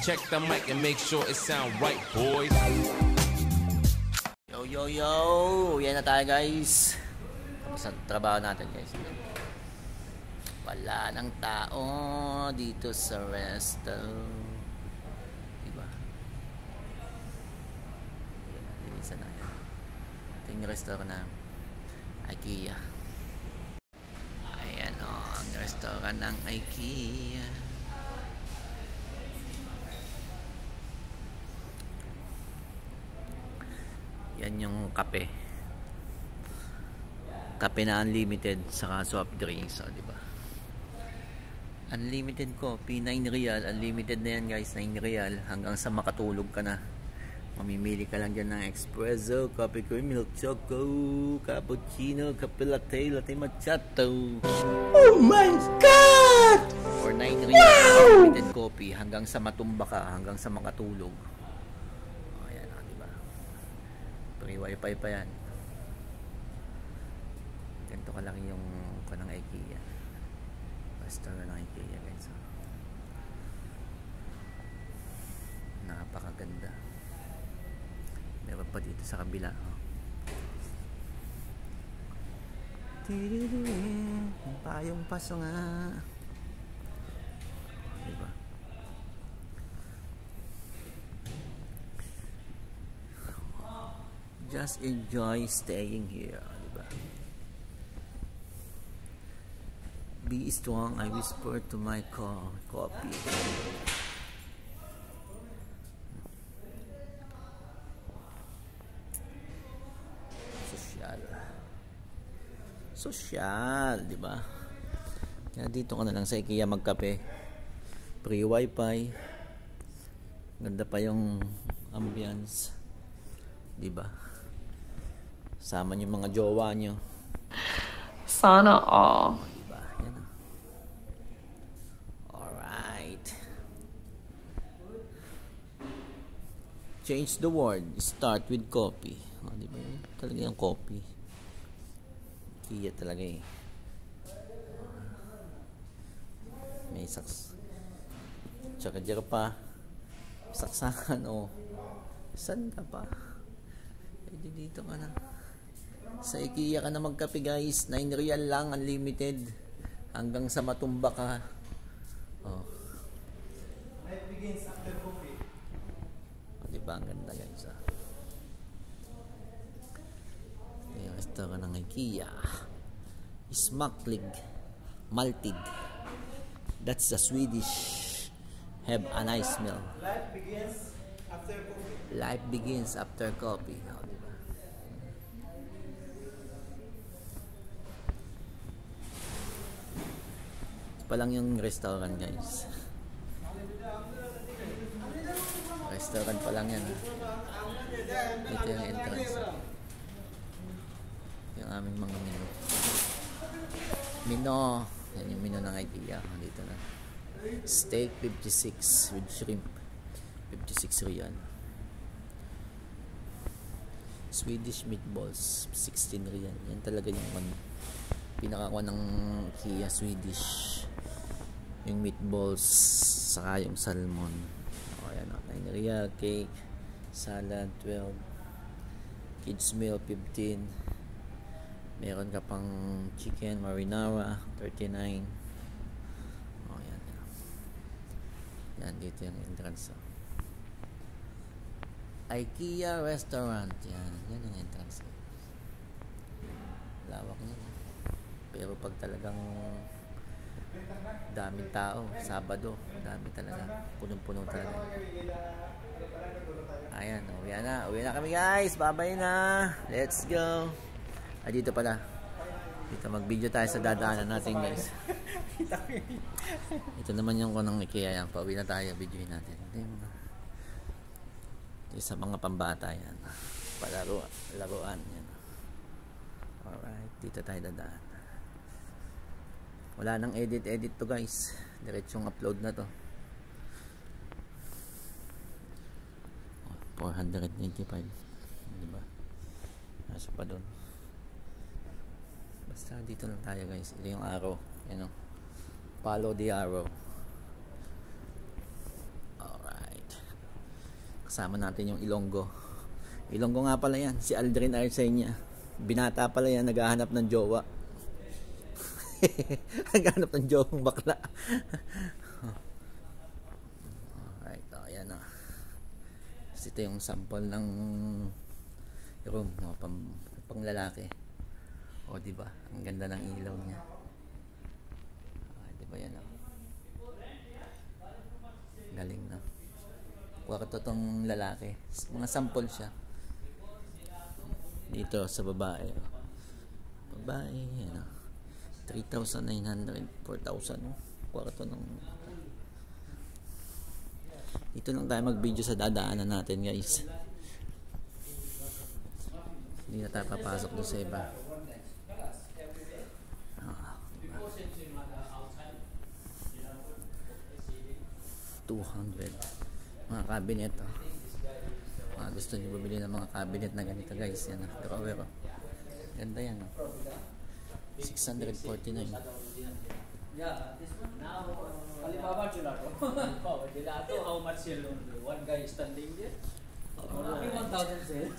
Check the mic and make sure it sound right, boys. Yo, yo, yo! Yan na tayo, guys. Tapos ang trabaho natin, guys. Wala nang tao dito sa resto. Diba? Linisan na yan. Ito yung restaurant na IKEA. Ayan o, ang restaurant ng IKEA. Yan yung kape. Kape na unlimited saka soft drinks, so, diba? Unlimited coffee, 9 real. Unlimited na yan, guys, 9 real. Hanggang sa makatulog ka na. Mamimili ka lang dyan ng espresso, coffee cream, milk choco, cappuccino, cafe latte, latte macchiato. Oh my God! For 9 real, wow! Unlimited coffee. Hanggang sa matumba ka, hanggang sa makatulog. O, yan, diba? Free wifi pa yan. Ganito kalaki yung kanang IKEA. Restaurant ng IKEA, guys. Napakaganda. Meron pa dito sa kabila. Payong paso nga. Diba? Just enjoy staying here. Diba? Be strong, I whisper to my coffee. Social, di ba? Kaya dito ka na lang sa IKEA magkape. Free wifi. Ganda pa yung ambience. Di ba? Sama niyo mga jowa niyo. Sana all. Diba? Yan. Alright. Change the word. Start with coffee. O, diba? Talaga yung coffee. IKEA talaga eh. May saks. Tsaka dyan pa. Saksakan o. Saan ka pa? Pwede dito ka na. Sa IKEA ka na magkape, guys. 9 real lang, unlimited. Hanggang sa matumba ka. Oh. Life begins after coffee. O, diba? Ang ganda, guys. Yung restaurant ng IKEA. Smaklig. Maltig. That's the Swedish. Have a nice meal. Life begins after coffee. Life begins after coffee. O, diba? Ito pa lang yung restaurant, guys. Restaurant pa lang yan. Ito yung entrance. Yung aming mga menu. Menu. Yan yung menu ng IKEA. Dito na. Steak 56 with shrimp. 56 real. Swedish meatballs 16 real. Yan talaga yung pinakakuha ng IKEA Swedish. Yung meatballs saka yung salmon. O yan o. 9 real. Cake. Salad 12. Kids meal 15. Meron ka pang chicken marinara 39. Oh, yan. Yan, dito yung entrance. IKEA restaurant. Yan yung entrance. Lawak niya. Pero pag talagang daming tao, Sabado, dami talaga. Punong-puno talaga. Ayan, uwi na kami, guys. Bye-bye na. Let's go. Dito pala. Dito mag-video tayo sa dadaanan natin, guys. Ito naman yung kunang IKEA yan. Pauwi na tayo. Videoin natin. Ito sa mga pambata yan. Laruan yan. Alright. Dito tayo dadaan. Wala nang edit to, guys. Diretsong upload na to. 495. Diba? Nasa pa doon. Basta dito lang tayo, guys. Ito yung arrow. Yan o. Follow the arrow. Alright. Kasama natin yung Ilonggo. Ilonggo nga pala yan, si Aldrin Arcenia. Binata pala yan, naghahanap ng jowa. Naghahanap ng jowang bakla. Alright, ayan na. Ito yung sample ng room, no, pang lalaki. O, diba? Ang ganda ng ilaw niya. Diba yan, oh. Galing na. Kwarto tong lalaki. Mga sample siya. Dito sa babae. Babae, yan, oh. 3,900, 4,000. Kwarto ng... Dito lang tayo mag-video sa dadaanan natin, guys. Hindi na tayo papasok doon sa iba. 200. Mga cabinet, oh. Gusto niyo bumili ng mga cabinet na ganito, guys. Yan, drawer, oh. Ganda yan, oh. 649. Yeah, this one now Alibaba gelato. Alibaba gelato. How much sale only? One guy standing there. Only 1,000 sale.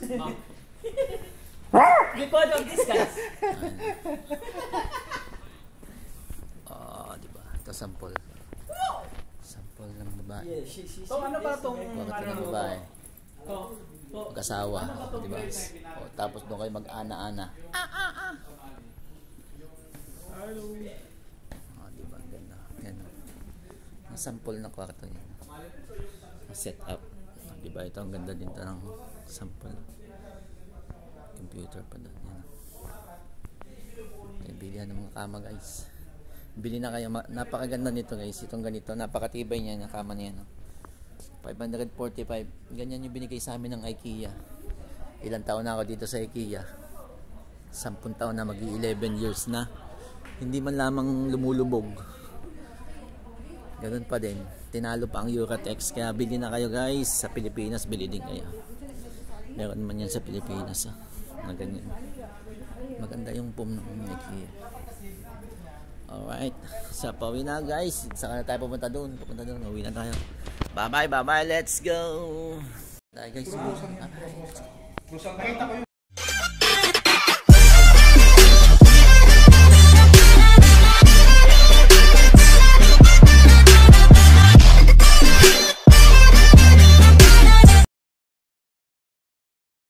Because of this guys. Diba? Ito sample. Sample ng babae. Yeah, she. So ano ba tong Kwarto ng babae. Mag-asawa. Diba? Tapos doon kayo mag-ana-ana. Diba? Ang ganda. Yan. Ang sample ng kwarto niya. Set up. Diba? Ito ang ganda din ng sample. Computer pa doon. Yan. Bilihan ng mga kama, guys. Bili na kayo. Napakaganda nito, guys. Itong ganito. Napakatibay niya ng kama niya. No? 545. Ganyan yung binigay sa amin ng IKEA. Ilang taon na ako dito sa IKEA. 10 taon na, mag-11 years na. Hindi man lamang lumulubog. Ganun pa din. Tinalo pa ang Euratex. Kaya bili na kayo, guys. Sa Pilipinas, bili din kayo. Meron man yan sa Pilipinas. Na ganyan. Maganda yung foam ng IKEA. Alright. Sa pauwi na, guys. Saka na tayo pupunta doon. Uwi na tayo. Bye-bye. Let's go. Tayo, guys. Nakita ko yung